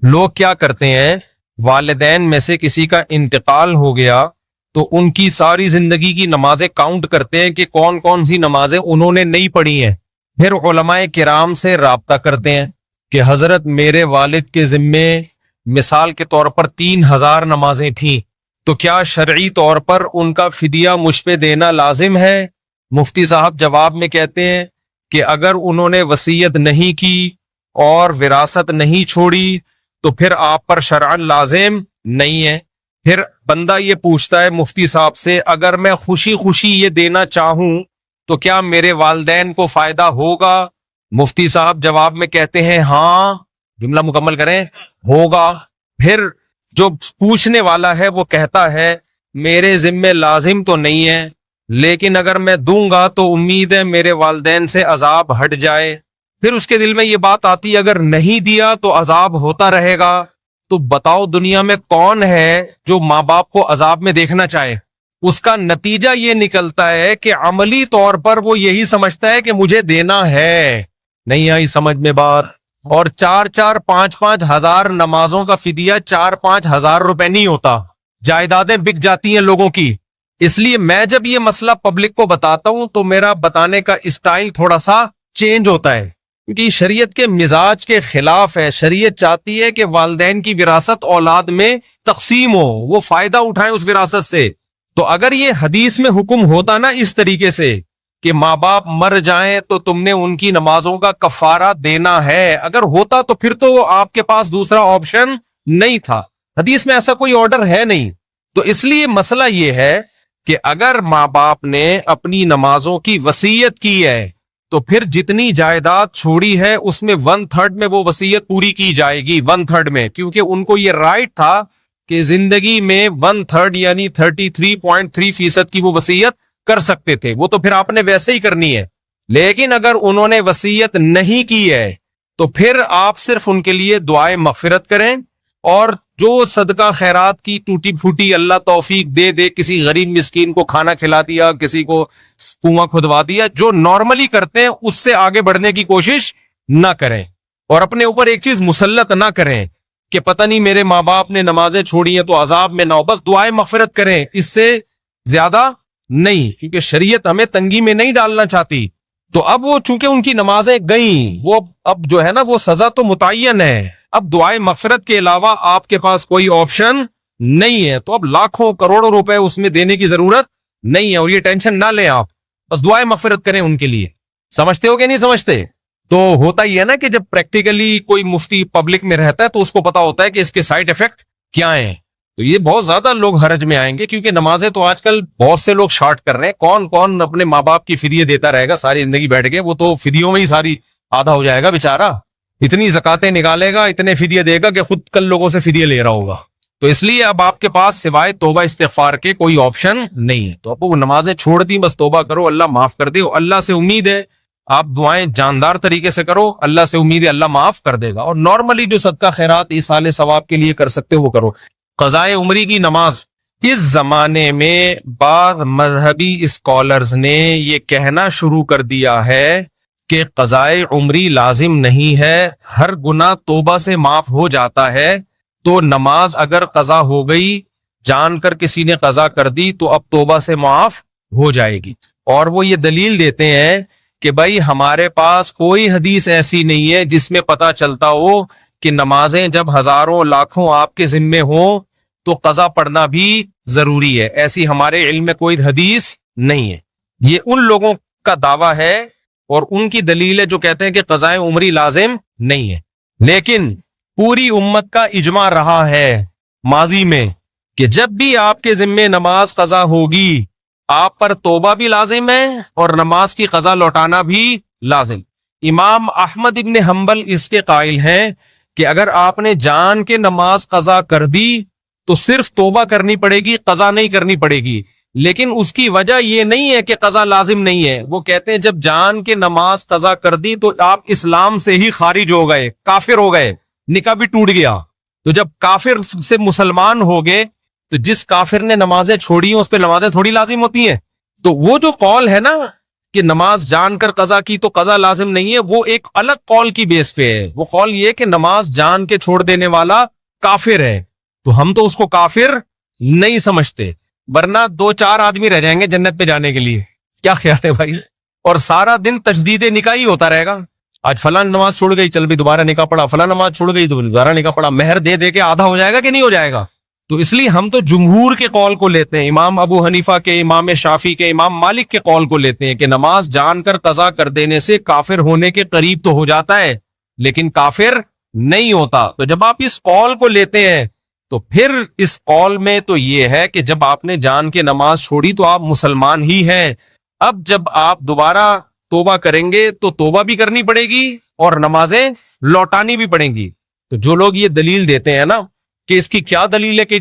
لوگ کیا کرتے ہیں، والدین میں سے کسی کا انتقال ہو گیا تو ان کی ساری زندگی کی نمازیں کاؤنٹ کرتے ہیں کہ کون کون سی نمازیں انہوں نے نہیں پڑھی ہیں، پھر علماء کرام سے رابطہ کرتے ہیں کہ حضرت میرے والد کے ذمے مثال کے طور پر 3000 نمازیں تھیں، تو کیا شرعی طور پر ان کا فدیہ مجھ پہ دینا لازم ہے؟ مفتی صاحب جواب میں کہتے ہیں کہ اگر انہوں نے وصیت نہیں کی اور وراثت نہیں چھوڑی تو پھر آپ پر شرعاً لازم نہیں ہے۔ پھر بندہ یہ پوچھتا ہے مفتی صاحب سے، اگر میں خوشی خوشی یہ دینا چاہوں تو کیا میرے والدین کو فائدہ ہوگا؟ مفتی صاحب جواب میں کہتے ہیں ہاں، جملہ مکمل کریں، ہوگا۔ پھر جو پوچھنے والا ہے وہ کہتا ہے میرے ذمے لازم تو نہیں ہے، لیکن اگر میں دوں گا تو امید ہے میرے والدین سے عذاب ہٹ جائے۔ پھر اس کے دل میں یہ بات آتی اگر نہیں دیا تو عذاب ہوتا رہے گا۔ تو بتاؤ دنیا میں کون ہے جو ماں باپ کو عذاب میں دیکھنا چاہے؟ اس کا نتیجہ یہ نکلتا ہے کہ عملی طور پر وہ یہی سمجھتا ہے کہ مجھے دینا ہے۔ نہیں آئی سمجھ میں بات؟ اور 4-4 5-5 ہزار نمازوں کا فدیہ 4-5 ہزار روپے نہیں ہوتا، جائیدادیں بک جاتی ہیں لوگوں کی۔ اس لیے میں جب یہ مسئلہ پبلک کو بتاتا ہوں تو میرا بتانے کا اسٹائل تھوڑا سا چینج ہوتا ہے، کیونکہ شریعت کے مزاج کے خلاف ہے۔ شریعت چاہتی ہے کہ والدین کی وراثت اولاد میں تقسیم ہو، وہ فائدہ اٹھائیں اس وراثت سے۔ تو اگر یہ حدیث میں حکم ہوتا نا اس طریقے سے کہ ماں باپ مر جائیں تو تم نے ان کی نمازوں کا کفارہ دینا ہے، اگر ہوتا تو پھر تو آپ کے پاس دوسرا آپشن نہیں تھا۔ حدیث میں ایسا کوئی آرڈر ہے نہیں۔ تو اس لیے مسئلہ یہ ہے کہ اگر ماں باپ نے اپنی نمازوں کی وصیت کی ہے تو پھر جتنی جائیداد چھوڑی ہے اس میں 1/3 میں وہ وصیت پوری کی جائے گی، 1/3 میں، کیونکہ ان کو یہ رائٹ تھا کہ زندگی میں 1/3 یعنی 33.3% کی وہ وصیت کر سکتے تھے، وہ تو پھر آپ نے ویسے ہی کرنی ہے۔ لیکن اگر انہوں نے وصیت نہیں کی ہے تو پھر آپ صرف ان کے لیے دعائے مغفرت کریں، اور جو صدقہ خیرات کی ٹوٹی پھوٹی اللہ توفیق دے دے، کسی غریب مسکین کو کھانا کھلا دیا، کسی کو کنواں کھدوا دیا، جو نارملی کرتے ہیں اس سے آگے بڑھنے کی کوشش نہ کریں، اور اپنے اوپر ایک چیز مسلط نہ کریں کہ پتہ نہیں میرے ماں باپ نے نمازیں چھوڑی ہیں تو عذاب میں نہ ہو، بس دعائیں مغفرت کریں، اس سے زیادہ نہیں، کیونکہ شریعت ہمیں تنگی میں نہیں ڈالنا چاہتی۔ تو اب وہ چونکہ ان کی نمازیں گئیں، وہ اب جو ہے نا وہ سزا تو متعین ہے، اب دعائیں مغفرت کے علاوہ آپ کے پاس کوئی آپشن نہیں ہے، تو اب لاکھوں کروڑوں روپے اس میں دینے کی ضرورت نہیں ہے، اور یہ ٹینشن نہ لیں آپ، بس دعائیں مغفرت کریں ان کے لیے۔ سمجھتے ہو کہ نہیں سمجھتے؟ تو ہوتا ہی ہے نا کہ جب پریکٹیکلی کوئی مفتی پبلک میں رہتا ہے تو اس کو پتا ہوتا ہے کہ اس کے سائیڈ ایفیکٹ کیا ہیں، تو یہ بہت زیادہ لوگ حرج میں آئیں گے، کیونکہ نمازیں تو آج کل بہت سے لوگ شارٹ کر رہے ہیں۔ کون کون اپنے ماں باپ کی فدیے دیتا رہے گا ساری زندگی بیٹھ کے؟ وہ تو فدیوں میں ہی ساری آدھا ہو جائے گا بیچارہ، اتنی زکاتیں نکالے گا، اتنے فدیے دے گا کہ خود کل لوگوں سے فدیے لے رہا ہوگا۔ تو اس لیے اب آپ کے پاس سوائے توبہ استغفار کے کوئی آپشن نہیں ہے، تو اب وہ نمازیں چھوڑ دی، بس توبہ کرو، اللہ معاف کر دے، اللہ سے امید ہے آپ دعائیں جاندار طریقے سے کرو، اللہ سے امید ہے اللہ معاف کر دے گا، اور نارملی جو صدقہ خیرات ایصال ثواب کے لیے کر سکتے ہو وہ کرو۔ قضائے عمری کی نماز، اس زمانے میں بعض مذہبی اسکالرز نے یہ کہنا شروع کر دیا ہے کہ قضائے عمری لازم نہیں ہے، ہر گناہ توبہ سے معاف ہو جاتا ہے، تو نماز اگر قضا ہو گئی، جان کر کسی نے قضا کر دی تو اب توبہ سے معاف ہو جائے گی۔ اور وہ یہ دلیل دیتے ہیں کہ بھائی ہمارے پاس کوئی حدیث ایسی نہیں ہے جس میں پتہ چلتا ہو کہ نمازیں جب ہزاروں لاکھوں آپ کے ذمے ہوں تو قضا پڑھنا بھی ضروری ہے، ایسی ہمارے علم میں کوئی حدیث نہیں ہے۔ یہ ان لوگوں کا دعویٰ ہے اور ان کی دلیل ہے جو کہتے ہیں کہ قضائے عمری لازم نہیں ہے، لیکن پوری امت کا اجماع رہا ہے ماضی میں کہ جب بھی آپ کے ذمے نماز قضا ہوگی آپ پر توبہ بھی لازم ہے اور نماز کی قضا لوٹانا بھی لازم۔ امام احمد ابن حنبل اس کے قائل ہیں کہ اگر آپ نے جان کے نماز قضا کر دی تو صرف توبہ کرنی پڑے گی، قضا نہیں کرنی پڑے گی، لیکن اس کی وجہ یہ نہیں ہے کہ قضا لازم نہیں ہے۔ وہ کہتے ہیں جب جان کے نماز قضا کر دی تو آپ اسلام سے ہی خارج ہو گئے، کافر ہو گئے، نکاح بھی ٹوٹ گیا۔ تو جب کافر سے مسلمان ہو گئے تو جس کافر نے نمازیں چھوڑی ہیں اس پہ نمازیں تھوڑی لازم ہوتی ہیں۔ تو وہ جو قول ہے نا کہ نماز جان کر قضا کی تو قضا لازم نہیں ہے، وہ ایک الگ قول کی بیس پہ ہے. وہ قول یہ کہ نماز جان کے چھوڑ دینے والا کافر ہے، تو ہم تو اس کو کافر نہیں سمجھتے، ورنہ 2-4 آدمی رہ جائیں گے جنت پہ جانے کے لیے. کیا خیال ہے بھائی؟ اور سارا دن تجدید نکاح ہی ہوتا رہے گا. آج فلاں نماز چھوڑ گئی، چل بھی دوبارہ نکاح پڑا، فلاں نماز چھوڑ گئی تو دوبارہ نکاح پڑا. مہر دے دے کے آدھا ہو جائے گا کہ نہیں ہو جائے گا؟ تو اس لیے ہم تو جمہور کے قول کو لیتے ہیں، امام ابو حنیفہ کے، امام شافعی کے، امام مالک کے قول کو لیتے ہیں کہ نماز جان کر قضا کر دینے سے کافر ہونے کے قریب تو ہو جاتا ہے لیکن کافر نہیں ہوتا. تو جب آپ اس قول کو لیتے ہیں تو پھر اس قول میں تو یہ ہے کہ جب آپ نے جان کے نماز چھوڑی تو آپ مسلمان ہی ہیں. اب جب آپ دوبارہ توبہ کریں گے تو توبہ بھی کرنی پڑے گی اور نمازیں لوٹانی بھی پڑیں گی. تو جو لوگ یہ دلیل دیتے ہیں نا کہ اس کی کیا دلیل ہے کہ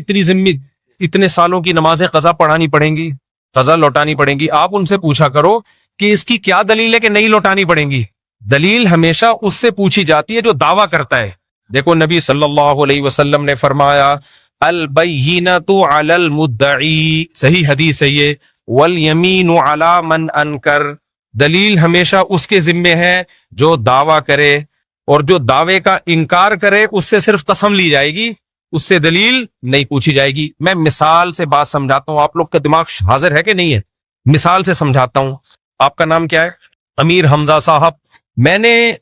اتنے سالوں کی نمازیں قضا پڑھانی پڑیں گی، قضا لوٹانی پڑیں گی، آپ ان سے پوچھا کرو کہ اس کی کیا دلیل ہے کہ نہیں لوٹانی پڑیں گی. دلیل ہمیشہ اس سے پوچھی جاتی ہے جو دعویٰ کرتا ہے. دیکھو نبی صلی اللہ علیہ وسلم نے فرمایا البینۃ علی المدعی، صحیح حدیث ہے یہ، والیمین علی من انکر. دلیل ہمیشہ اس کے ذمے ہے جو دعویٰ کرے، اور جو دعوے کا انکار کرے اس سے صرف قسم لی جائے گی، اس سے دلیل نہیں پوچھی جائے گی. میں مثال سے بات سمجھاتا ہوں، آپ لوگ کا دماغ حاضر ہے کہ نہیں ہے؟ مثال سے سمجھاتا ہوں. آپ کا نام کیا ہے؟ امیر حمزہ صاحب. میں نے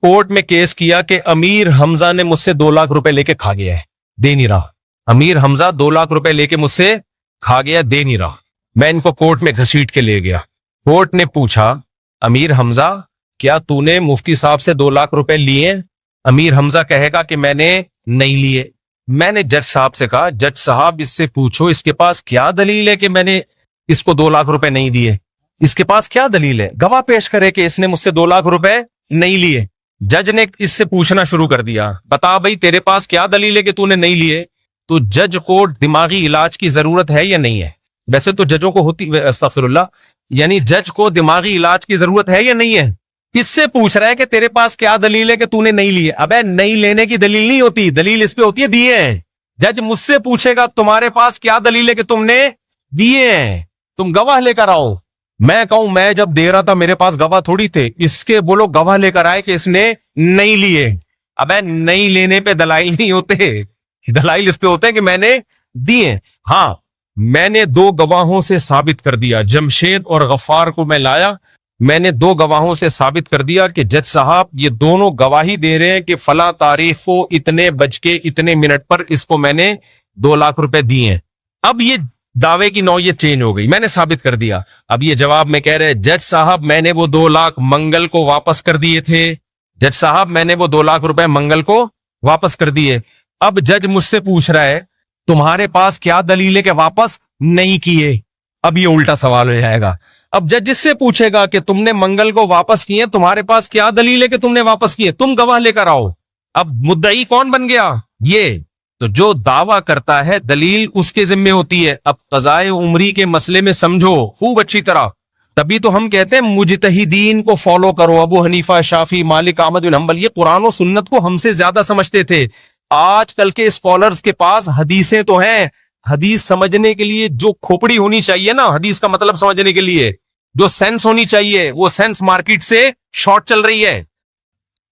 کورٹ میں کیس کیا کہ امیر حمزہ نے مجھ سے 2 لاکھ روپے لے کے کھا گیا ہے، دے نہیں رہا. امیر حمزہ 2 لاکھ روپے لے کے مجھ سے کھا گیا، دے نہیں رہا. میں ان کو کورٹ میں گھسیٹ کے لے گیا. کورٹ نے پوچھا امیر حمزہ کیا تو نے مفتی صاحب سے 2 لاکھ روپے لیے؟ امیر حمزہ کہے گا کہ میں نے نہیں لیے. میں نے جج صاحب سے کہا جج صاحب اس سے پوچھو اس کے پاس کیا دلیل ہے کہ میں نے اس کو 2 لاکھ روپے نہیں دیے. اس کے پاس کیا دلیل ہے؟ گواہ پیش کرے کہ اس نے مجھ سے 2 لاکھ روپے نہیں لیے. جج نے اس سے پوچھنا شروع کر دیا بتا بھائی تیرے پاس کیا دلیل ہے کہ تو نے نہیں لیے. تو جج کو دماغی علاج کی ضرورت ہے یا نہیں ہے؟ ویسے تو ججوں کو ہوتی، استغفر اللہ، یعنی جج کو دماغی علاج کی ضرورت ہے یا نہیں ہے؟ اس سے پوچھ رہا ہے کہ تیرے پاس کیا دلیل ہے کہ تو نے نہیں لیے. ابے نہیں لینے کی دلیل نہیں ہوتی، دلیل اس پہ ہوتی ہے دیے ہیں. جج مجھ سے پوچھے گا تمہارے پاس کیا دلیل ہے کہ تم نے دیے ہیں، تم گواہ لے کر آؤ. میں کہوں میں جب دے رہا تھا میرے پاس گواہ تھوڑی تھے، اس کے بولو گواہ لے کر آئے کہ اس نے نہیں لیے. ابے نہیں لینے پہ دلائل نہیں ہوتے، دلائل اس پہ ہوتے ہیں کہ میں نے دیے. ہاں میں نے 2 گواہوں سے ثابت کر دیا، جمشید اور غفار کو میں لایا، میں نے 2 گواہوں سے ثابت کر دیا کہ جج صاحب یہ دونوں گواہی دے رہے ہیں کہ فلاں تاریخ کو اتنے بج کے اتنے منٹ پر اس کو میں نے 2 لاکھ روپے دیے ہیں. اب یہ دعوے کی نوعیت چینج ہو گئی، میں نے ثابت کر دیا. اب یہ جواب میں کہہ رہے جج صاحب میں نے وہ 2 لاکھ منگل کو واپس کر دیے تھے، جج صاحب میں نے وہ 2 لاکھ روپے منگل کو واپس کر دیے. اب جج مجھ سے پوچھ رہا ہے تمہارے پاس کیا دلیل ہے کہ واپس نہیں کیے. اب یہ الٹا سوال ہو جائے گا. اب جج اس سے پوچھے گا کہ تم نے منگل کو واپس کیے، تمہارے پاس کیا دلیل ہے کہ تم نے واپس کیے، تم گواہ لے کر آؤ. اب مدعی کون بن گیا؟ یہ تو جو دعویٰ کرتا ہے دلیل اس کے ذمے ہوتی ہے. اب قضائے عمری کے مسئلے میں سمجھو خوب اچھی طرح، تبھی تو ہم کہتے ہیں مجتہدین کو فالو کرو. ابو حنیفہ، شافعی، مالک، احمد بن حنبل یہ قرآن و سنت کو ہم سے زیادہ سمجھتے تھے. آج کل کے اسکالرز کے پاس حدیثیں تو ہیں، حدیث سمجھنے کے لیے جو کھوپڑی ہونی چاہیے نا، حدیث کا مطلب سمجھنے کے لیے جو سینس ہونی چاہیے، وہ سینس مارکیٹ سے شارٹ چل رہی ہے.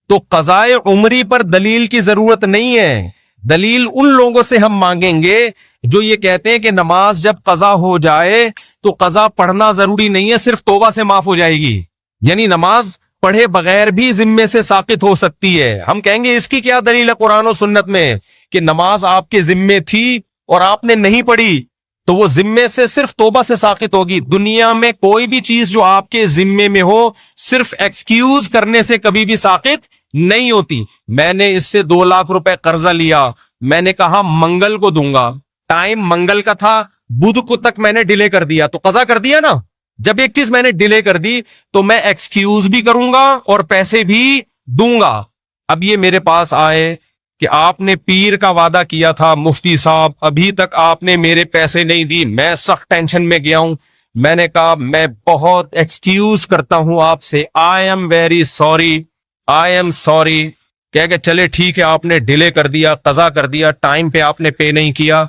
تو قضائے عمری پر دلیل کی ضرورت نہیں ہے. دلیل ان لوگوں سے ہم مانگیں گے جو یہ کہتے ہیں کہ نماز جب قضا ہو جائے تو قضا پڑھنا ضروری نہیں ہے، صرف توبہ سے معاف ہو جائے گی. یعنی نماز پڑھے بغیر بھی ذمے سے ساقط ہو سکتی ہے. ہم کہیں گے اس کی کیا دلیل ہے قرآن و سنت میں کہ نماز آپ کے ذمے تھی اور آپ نے نہیں پڑھی تو وہ ذمے سے صرف توبہ سے ساقط ہوگی. دنیا میں کوئی بھی چیز جو آپ کے ذمے میں ہو صرف ایکسکیوز کرنے سے کبھی بھی ساقط نہیں ہوتی. میں نے اس سے 2 لاکھ روپے قرضہ لیا، میں نے کہا منگل کو دوں گا، ٹائم منگل کا تھا، بدھ کو تک میں نے ڈیلے کر دیا تو قضا کر دیا نا. جب ایک چیز میں نے ڈیلے کر دی تو میں ایکسکیوز بھی کروں گا اور پیسے بھی دوں گا. اب یہ میرے پاس آئے کہ آپ نے پیر کا وعدہ کیا تھا مفتی صاحب، ابھی تک آپ نے میرے پیسے نہیں دی. میں سخت ٹینشن میں گیا ہوں. میں نے کہا میں بہت ایکسکیوز کرتا ہوں آپ سے، I am very sorry, I am sorry. کہہ کہ چلے ٹھیک ہے آپ نے ڈیلے کر دیا، قضا کر دیا، ٹائم پہ آپ نے پے نہیں کیا،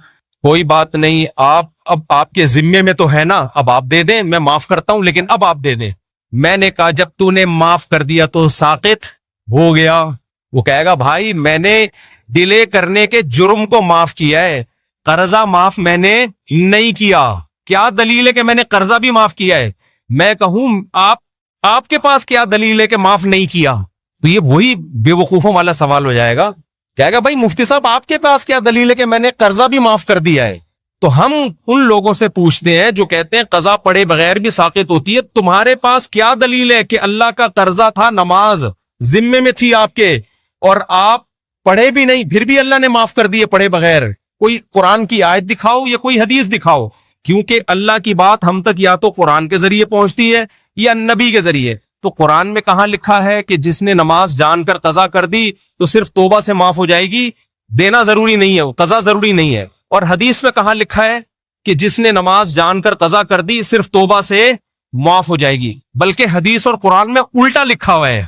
کوئی بات نہیں، آپ اب آپ کے ذمے میں تو ہے نا، اب آپ دے دیں، میں معاف کرتا ہوں لیکن اب آپ دے دیں. میں نے کہا جب تو نے معاف کر دیا تو ساقط ہو گیا. وہ کہے گا بھائی میں نے ڈیلے کرنے کے جرم کو معاف کیا ہے, قرضہ معاف میں نے نہیں کیا. کیا دلیل ہے کہ میں نے قرضہ بھی معاف کیا ہے؟ میں کہوں آپ کے پاس کیا دلیل ہے کہ معاف نہیں کیا؟ تو یہ وہی بے وقوفوں والا سوال ہو جائے گا. کہے گا بھائی مفتی صاحب آپ کے پاس کیا دلیل ہے کہ میں نے قرضہ بھی معاف کر دیا ہے؟ تو ہم ان لوگوں سے پوچھتے ہیں جو کہتے ہیں قضا پڑھے بغیر بھی ساقط ہوتی ہے, تمہارے پاس کیا دلیل ہے کہ اللہ کا قرضہ تھا, نماز ذمے میں تھی آپ کے, اور آپ پڑھے بھی نہیں پھر بھی اللہ نے معاف کر دیے پڑھے بغیر؟ کوئی قرآن کی آیت دکھاؤ یا کوئی حدیث دکھاؤ, کیونکہ اللہ کی بات ہم تک یا تو قرآن کے ذریعے پہنچتی ہے یا نبی کے ذریعے. تو قرآن میں کہاں لکھا ہے کہ جس نے نماز جان کر قضا کر دی تو صرف توبہ سے معاف ہو جائے گی, دینا ضروری نہیں ہے, قضا ضروری نہیں ہے. اور حدیث میں کہاں لکھا ہے کہ جس نے نماز جان کر قضا کر دی صرف توبہ سے معاف ہو جائے گی؟ بلکہ حدیث اور قرآن میں الٹا لکھا ہوا ہے.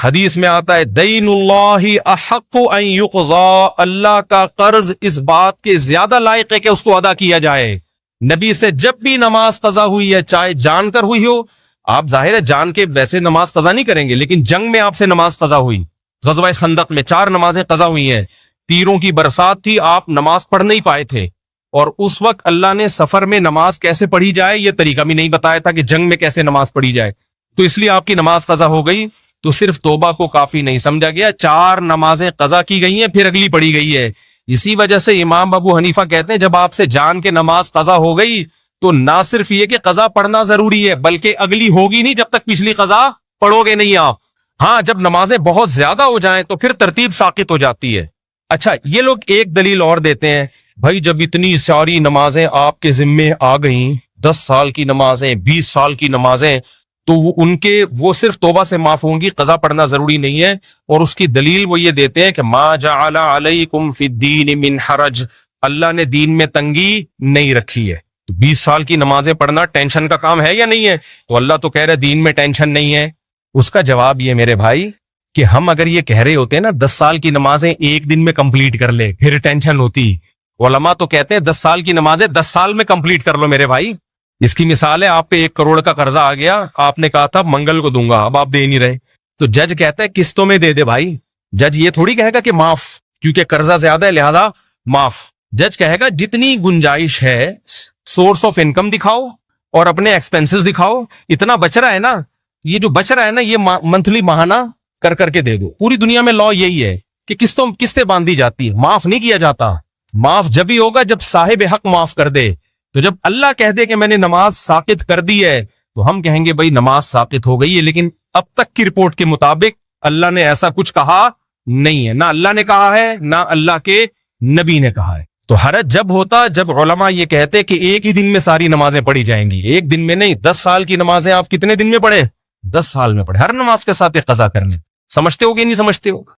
حدیث میں آتا ہے دین اللہ احق ان یقضا, اللہ کا قرض اس بات کے زیادہ لائق ہے کہ اس کو ادا کیا جائے. نبی سے جب بھی نماز قضا ہوئی ہے, چاہے جان کر ہوئی ہو, آپ ظاہر ہے جان کے ویسے نماز قضا نہیں کریں گے, لیکن جنگ میں آپ سے نماز قضا ہوئی, غزوہ خندق میں 4 نمازیں قضا ہوئی ہیں, تیروں کی برسات تھی, آپ نماز پڑھ نہیں پائے تھے, اور اس وقت اللہ نے سفر میں نماز کیسے پڑھی جائے یہ طریقہ بھی نہیں بتایا تھا کہ جنگ میں کیسے نماز پڑھی جائے, تو اس لیے آپ کی نماز قضا ہو گئی. تو صرف توبہ کو کافی نہیں سمجھا گیا, 4 نمازیں قضا کی گئی ہیں پھر اگلی پڑھی گئی ہے. اسی وجہ سے امام ابو حنیفہ کہتے ہیں جب آپ سے جان کے نماز قضا ہو گئی تو نہ صرف یہ کہ قضا پڑھنا ضروری ہے بلکہ اگلی ہوگی نہیں جب تک پچھلی قضا پڑھو گے نہیں آپ. ہاں جب نمازیں بہت زیادہ ہو جائیں تو پھر ترتیب ساقط ہو جاتی ہے. اچھا یہ لوگ ایک دلیل اور دیتے ہیں, بھائی جب اتنی ساری نمازیں آپ کے ذمے آ گئیں, 10 سال کی نمازیں, 20 سال کی نمازیں, تو وہ صرف توبہ سے معاف ہوں گی, قضا پڑھنا ضروری نہیں ہے. اور اس کی دلیل وہ یہ دیتے ہیں کہ ما جعل علیکم فی الدین من حرج, اللہ نے دین میں تنگی نہیں رکھی ہے. 20 سال کی نمازیں پڑھنا ٹینشن کا کام ہے یا نہیں ہے؟ تو اللہ تو کہہ رہے دین میں ٹینشن نہیں ہے. اس کا جواب یہ میرے بھائی کہ ہم اگر یہ کہہ رہے ہوتے ہیں نا 10 سال کی نمازیں ایک دن میں کمپلیٹ کر لے پھر ٹینشن ہوتی. علماء تو کہتے ہیں 10 سال کی نمازیں 10 سال میں کمپلیٹ کر لو میرے بھائی. اس کی مثال ہے آپ پہ 1 کروڑ کا قرضہ آ گیا, آپ نے کہا تھا منگل کو دوں گا, اب آپ دے نہیں رہے, تو جج کہتا ہے قسطوں میں دے دے بھائی. جج یہ تھوڑی کہے گا کہ معاف, کیونکہ قرضہ زیادہ ہے لہذا معاف. جج کہے گا جتنی گنجائش ہے سورس آف انکم دکھاؤ اور اپنے ایکسپینسز دکھاؤ, اتنا بچ رہا ہے نا, یہ جو بچ رہا ہے نا یہ منتھلی ماہانہ کر کے دے دو. پوری دنیا میں لا یہی ہے کہ قسطیں باندھی جاتی ہے, معاف نہیں کیا جاتا. معاف جب ہی ہوگا جب صاحب حق معاف کر دے. تو جب اللہ کہہ دے کہ میں نے نماز ساقط کر دی ہے تو ہم کہیں گے بھائی نماز ساقط ہو گئی ہے, لیکن اب تک کی رپورٹ کے مطابق اللہ نے ایسا کچھ کہا نہیں ہے, نہ اللہ نے کہا ہے نہ اللہ کے نبی نے کہا ہے. تو حرج جب ہوتا جب علماء یہ کہتے کہ ایک ہی دن میں ساری نمازیں پڑھی جائیں گی, ایک دن میں نہیں, 10 سال کی نمازیں آپ کتنے دن میں پڑھے؟ 10 سال میں پڑھے, ہر نماز کے ساتھ ایک قضا کرنے. سمجھتے ہو کہ نہیں سمجھتے ہو؟